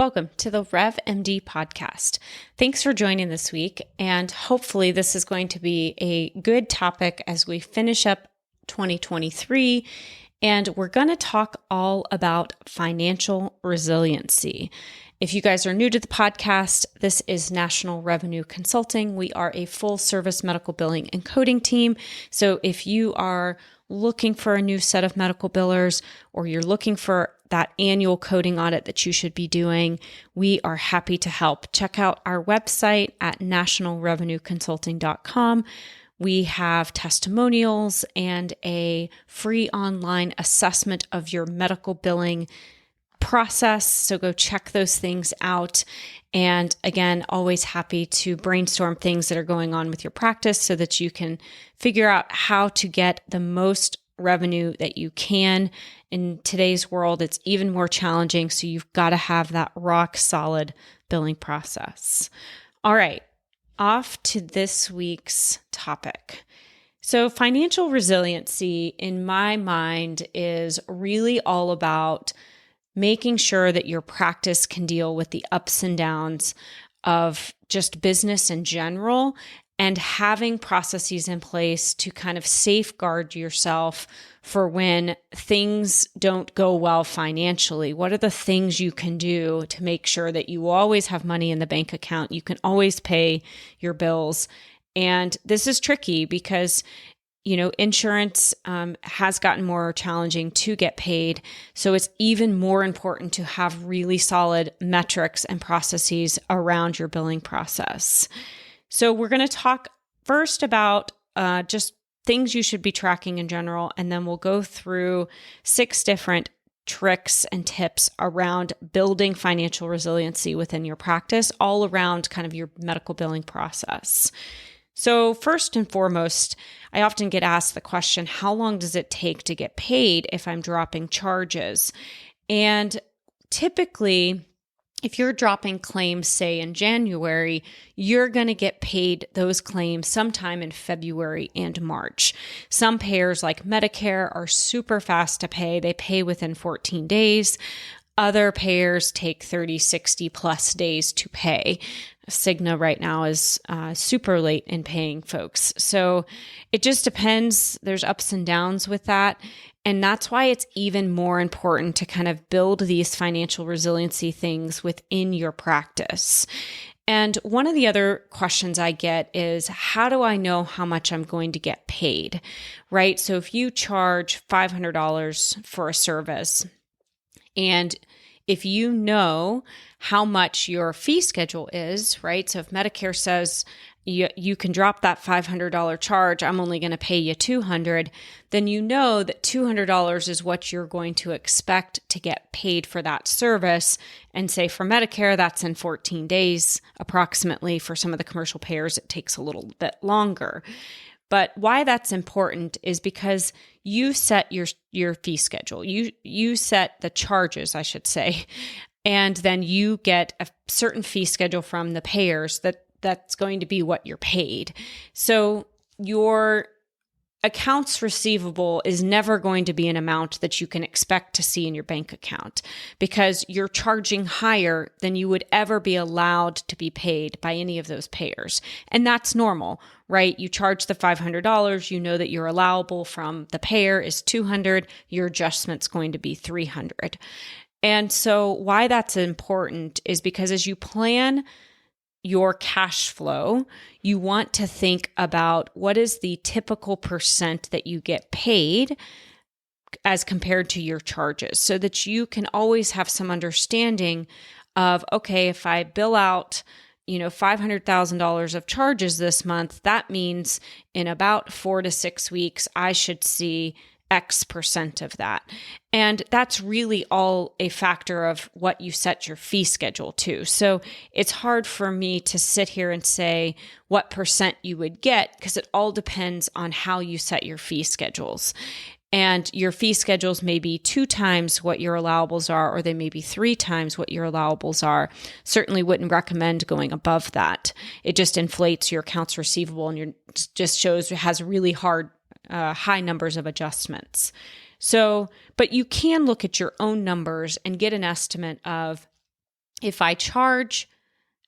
welcome to the RevMD podcast. Thanks for joining this week, and hopefully this is going to be a good topic as we finish up 2023, and we're going to talk all about financial resiliency. If you guys are new to the podcast, this is National Revenue Consulting. We are a full-service medical billing and coding team, so if you are looking for a new set of medical billers, or you're looking for that annual coding audit that you should be doing, we are happy to help. Check out our website at nationalrevenueconsulting.com. We have testimonials and a free online assessment of your medical billing process. So go check those things out. And again, always happy to brainstorm things that are going on with your practice so that you can figure out how to get the most revenue that you can. In today's world, it's even more challenging. So you've got to have that rock solid billing process. All right, off to this week's topic. So financial resiliency, in my mind, is really all about making sure that your practice can deal with the ups and downs of just business in general, and having processes in place to kind of safeguard yourself for when things don't go well financially. What are the things you can do to make sure that you always have money in the bank account? You can always pay your bills. And this is tricky because insurance has gotten more challenging to get paid. So it's even more important to have really solid metrics and processes around your billing process. So we're going to talk first about just things you should be tracking in general, and then we'll go through 6 different tricks and tips around building financial resiliency within your practice, all around kind of your medical billing process. So first and foremost, I often get asked the question, how long does it take to get paid if I'm dropping charges? And typically, if you're dropping claims, say in January, you're going to get paid those claims sometime in February and March. Some payers like Medicare are super fast to pay. They pay within 14 days. Other payers take 30, 60 plus days to pay. Cigna right now is super late in paying folks. So it just depends. There's ups and downs with that. And that's why it's even more important to kind of build these financial resiliency things within your practice. And one of the other questions I get is, how do I know how much I'm going to get paid, right? So if you charge $500 for a service, and if you know how much your fee schedule is, right? So if Medicare says you can drop that $500 charge, I'm only going to pay you $200, then you know that $200 is what you're going to expect to get paid for that service. And say for Medicare, that's in 14 days approximately. For some of the commercial payers, it takes a little bit longer. But why that's important is because you set your fee schedule. You set the charges, I should say, and then you get a certain fee schedule from the payers that's going to be what you're paid. So your accounts receivable is never going to be an amount that you can expect to see in your bank account, because you're charging higher than you would ever be allowed to be paid by any of those payers. And that's normal, right? You charge the $500, you know that your allowable from the payer is $200, your adjustment's going to be $300. And so why that's important is because as you plan your cash flow, you want to think about what is the typical percent that you get paid as compared to your charges, so that you can always have some understanding of, okay, if I bill out, $500,000 of charges this month, that means in about 4 to 6 weeks, I should see X percent of that. And that's really all a factor of what you set your fee schedule to. So it's hard for me to sit here and say what percent you would get, because it all depends on how you set your fee schedules. And your fee schedules may be 2 times what your allowables are, or they may be 3 times what your allowables are. Certainly wouldn't recommend going above that. It just inflates your accounts receivable and just shows it has really high numbers of adjustments. So, but you can look at your own numbers and get an estimate of if I charge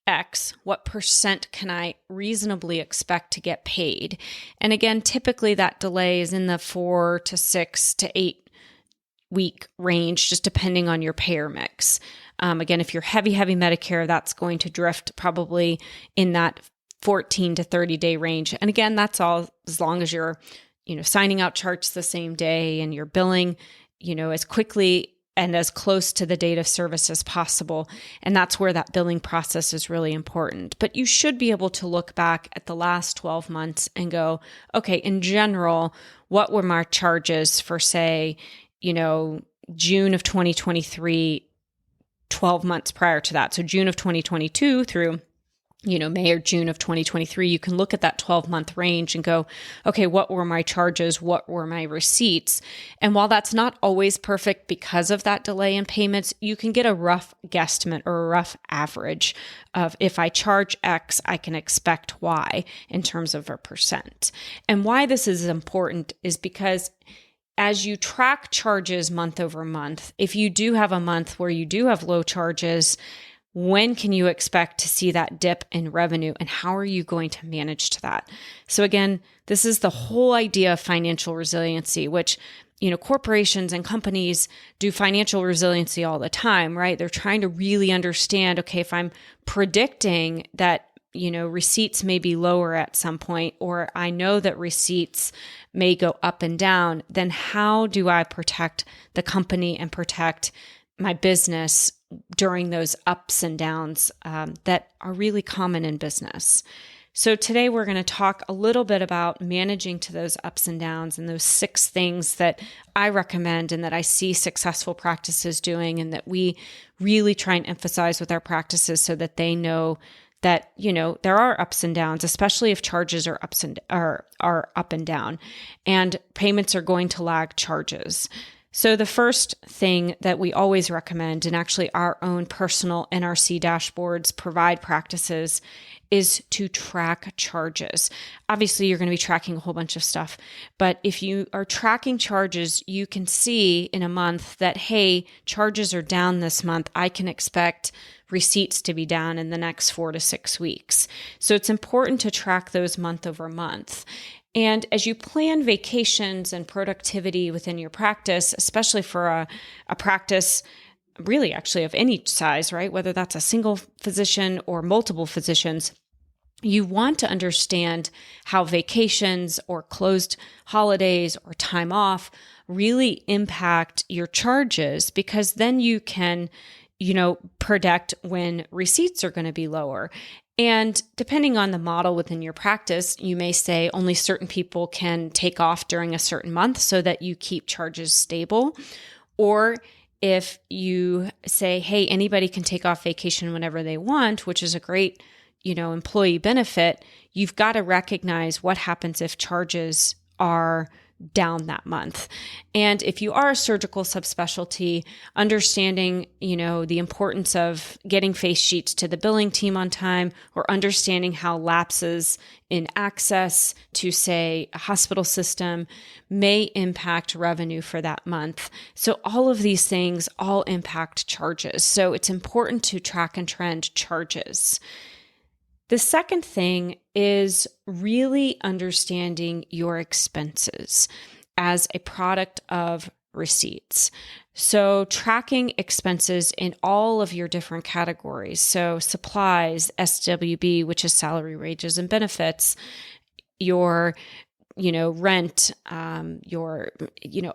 X, what percent can I reasonably expect to get paid? And again, typically that delay is in the 4 to 6 to 8 week range, just depending on your payer mix. Again, if you're heavy Medicare, that's going to drift probably in that 14 to 30 day range. And again, that's all as long as you're, signing out charts the same day and you're billing, as quickly and as close to the date of service as possible. And that's where that billing process is really important. But you should be able to look back at the last 12 months and go, okay, in general, what were my charges for, say, June of 2023, 12 months prior to that. So June of 2022 through, May or June of 2023, you can look at that 12-month range and go, okay, what were my charges? What were my receipts? And while that's not always perfect because of that delay in payments, you can get a rough guesstimate or a rough average of if I charge X, I can expect Y in terms of a percent. And why this is important is because as you track charges month over month, if you do have a month where you do have low charges, when can you expect to see that dip in revenue, and how are you going to manage to that? So again, this is the whole idea of financial resiliency, which, corporations and companies do financial resiliency all the time, right? They're trying to really understand, okay, if I'm predicting that, receipts may be lower at some point, or I know that receipts may go up and down, then how do I protect the company and protect my business during those ups and downs that are really common in business? So today we're going to talk a little bit about managing to those ups and downs and those 6 things that I recommend and that I see successful practices doing, and that we really try and emphasize with our practices so that they know that, there are ups and downs, especially if charges are up and down, and payments are going to lag charges. So the first thing that we always recommend, and actually our own personal NRC dashboards provide practices, is to track charges. Obviously, you're going to be tracking a whole bunch of stuff, but if you are tracking charges, you can see in a month that, hey, charges are down this month. I can expect receipts to be down in the next 4 to 6 weeks. So it's important to track those month over month. And as you plan vacations and productivity within your practice, especially for a practice really actually of any size, right? Whether that's a single physician or multiple physicians, you want to understand how vacations or closed holidays or time off really impact your charges, because then you can, predict when receipts are going to be lower. And depending on the model within your practice, you may say only certain people can take off during a certain month so that you keep charges stable. Or if you say, hey, anybody can take off vacation whenever they want, which is a great, employee benefit, you've got to recognize what happens if charges are down that month. And if you are a surgical subspecialty, understanding, the importance of getting face sheets to the billing team on time, or understanding how lapses in access to, say, a hospital system may impact revenue for that month. So all of these things all impact charges. So it's important to track and trend charges. The second thing is really understanding your expenses as a product of receipts. So tracking expenses in all of your different categories. So supplies, SWB, which is salary, wages, and benefits, your rent, your,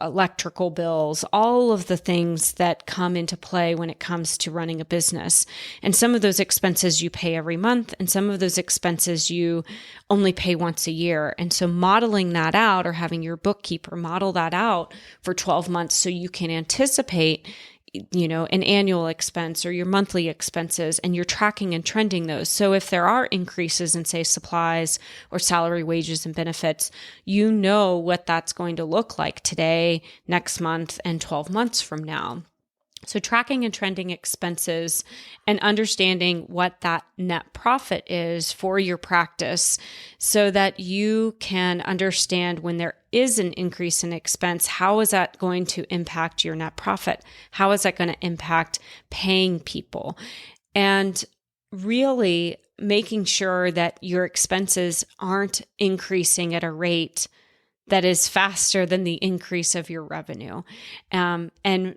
electrical bills, all of the things that come into play when it comes to running a business. And some of those expenses you pay every month, and some of those expenses you only pay once a year. And so modeling that out, or having your bookkeeper model that out for 12 months so you can anticipate an annual expense or your monthly expenses, and you're tracking and trending those. So if there are increases in, say, supplies or salary, wages, and benefits, you know what that's going to look like today, next month, and 12 months from now. So tracking and trending expenses and understanding what that net profit is for your practice, so that you can understand when there is an increase in expense, how is that going to impact your net profit? How is that going to impact paying people? and really making sure that your expenses aren't increasing at a rate that is faster than the increase of your revenue. And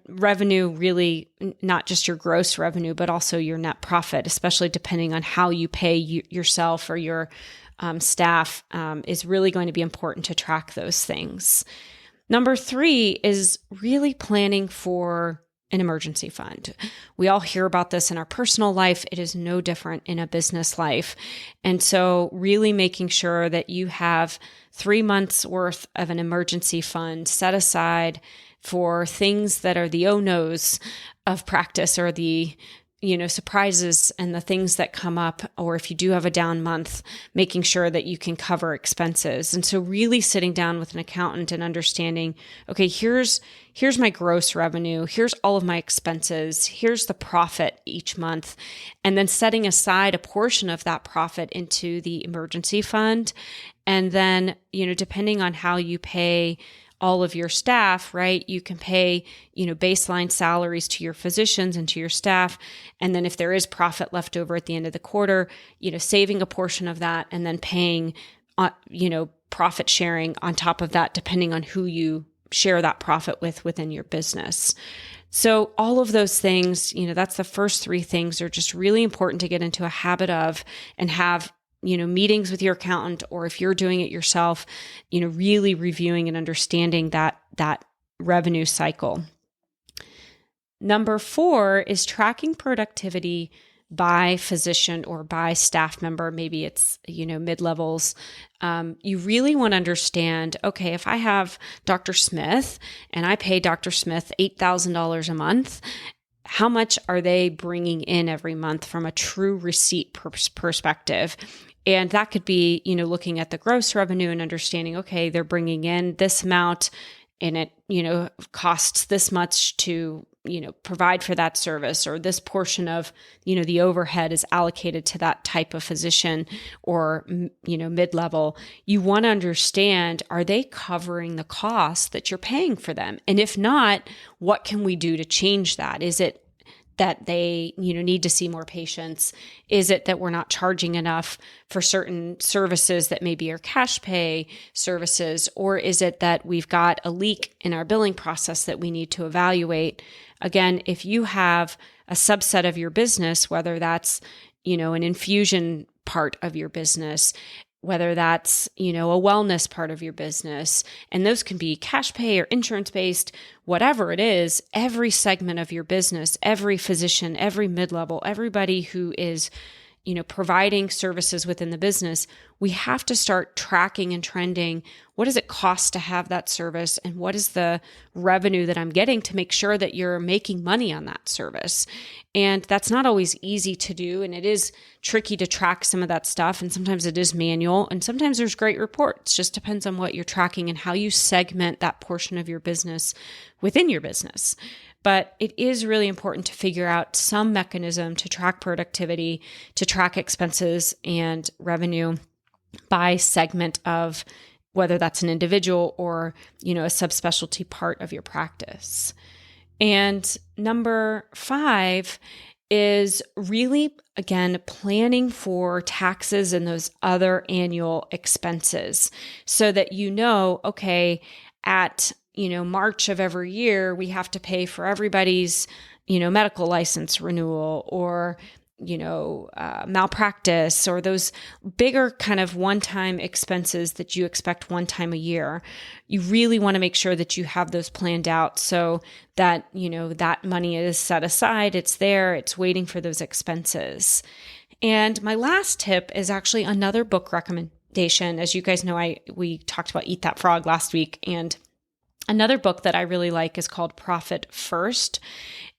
revenue really, not just your gross revenue, but also your net profit, especially depending on how you pay yourself or your staff, is really going to be important to track those things. Number 3 is really planning for an emergency fund. We all hear about this in our personal life. It is no different in a business life. And so really making sure that you have 3 months worth of an emergency fund set aside for things that are the oh-nos of practice, or the surprises and the things that come up, or if you do have a down month, making sure that you can cover expenses. And so really sitting down with an accountant and understanding, okay, here's my gross revenue, here's all of my expenses, here's the profit each month, and then setting aside a portion of that profit into the emergency fund. And then, depending on how you pay all of your staff, right? You can pay, baseline salaries to your physicians and to your staff. And then if there is profit left over at the end of the quarter, saving a portion of that and then paying, profit sharing on top of that, depending on who you share that profit with within your business. So all of those things, that's the first 3 things, are just really important to get into a habit of and have meetings with your accountant, or if you're doing it yourself, really reviewing and understanding that revenue cycle. Number 4 is tracking productivity by physician or by staff member. Maybe it's, mid-levels. You really want to understand, okay, if I have Dr. Smith and I pay Dr. Smith $8,000 a month, how much are they bringing in every month from a true receipt perspective? And that could be, looking at the gross revenue and understanding, okay, they're bringing in this amount and it, costs this much to, provide for that service, or this portion of, the overhead is allocated to that type of physician or, mid-level. You want to understand, are they covering the costs that you're paying for them? And if not, what can we do to change that? Is it that they, need to see more patients? Is it that we're not charging enough for certain services that maybe are cash pay services? Or is it that we've got a leak in our billing process that we need to evaluate? Again, if you have a subset of your business, whether that's, an infusion part of your business, whether that's, a wellness part of your business, and those can be cash pay or insurance based, whatever it is, every segment of your business, every physician, every mid-level, everybody who is, providing services within the business, we have to start tracking and trending. What does it cost to have that service? And what is the revenue that I'm getting to make sure that you're making money on that service? And that's not always easy to do. And it is tricky to track some of that stuff. And sometimes it is manual. And sometimes there's great reports. Just depends on what you're tracking and how you segment that portion of your business within your business. But it is really important to figure out some mechanism to track productivity, to track expenses and revenue by segment of whether that's an individual or, a subspecialty part of your practice. And number 5 is really, again, planning for taxes and those other annual expenses so that okay, at March of every year, we have to pay for everybody's, medical license renewal or, malpractice, or those bigger kind of one-time expenses that you expect one time a year. You really want to make sure that you have those planned out so that, that money is set aside, it's there, it's waiting for those expenses. And my last tip is actually another book recommendation. As you guys know, we talked about Eat That Frog last week, and another book that I really like is called Profit First.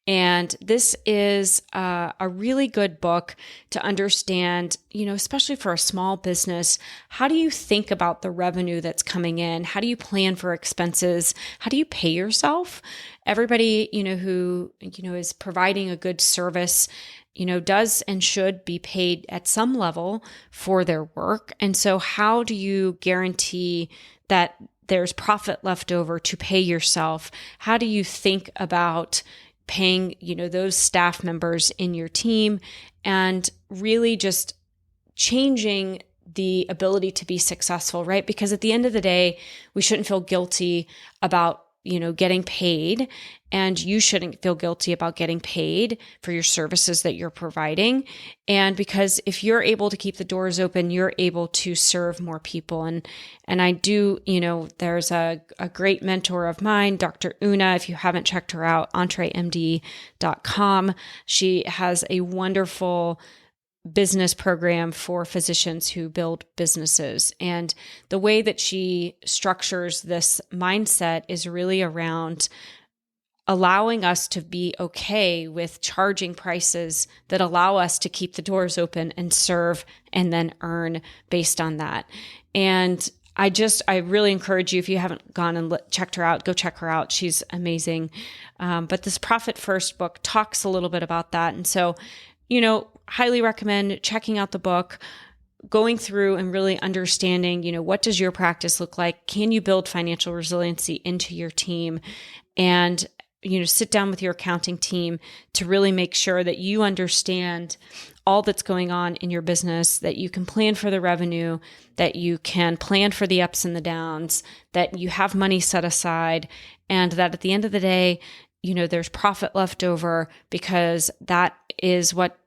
And this is a really good book to understand, especially for a small business, how do you think about the revenue that's coming in? How do you plan for expenses? How do you pay yourself? Everybody, who, is providing a good service, does and should be paid at some level for their work. And so how do you guarantee that there's profit left over to pay yourself? How do you think about paying, those staff members in your team, and really just changing the ability to be successful, right? Because at the end of the day, we shouldn't feel guilty about, getting paid, and you shouldn't feel guilty about getting paid for your services that you're providing. And because if you're able to keep the doors open, you're able to serve more people. And I do, there's a great mentor of mine, Dr. Una. If you haven't checked her out, entremd.com. She has a wonderful business program for physicians who build businesses. And the way that she structures this mindset is really around allowing us to be okay with charging prices that allow us to keep the doors open and serve and then earn based on that. And I really encourage you, if you haven't gone and checked her out, go check her out. She's amazing. But this Profit First book talks a little bit about that. And so, highly recommend checking out the book, going through and really understanding, what does your practice look like? Can you build financial resiliency into your team? And, sit down with your accounting team to really make sure that you understand all that's going on in your business, that you can plan for the revenue, that you can plan for the ups and the downs, that you have money set aside, and that at the end of the day, there's profit left over, because that is what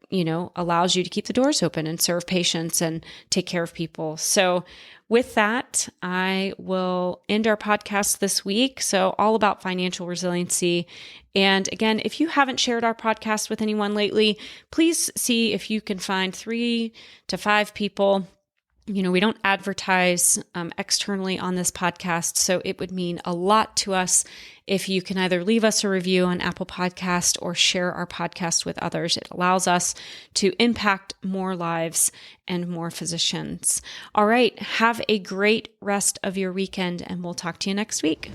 allows you to keep the doors open and serve patients and take care of people. So with that, I will end our podcast this week. So all about financial resiliency. And again, if you haven't shared our podcast with anyone lately, please see if you can find 3 to 5 people. We don't advertise externally on this podcast, so it would mean a lot to us if you can either leave us a review on Apple Podcast or share our podcast with others. It allows us to impact more lives and more physicians. All right, have a great rest of your weekend, and we'll talk to you next week.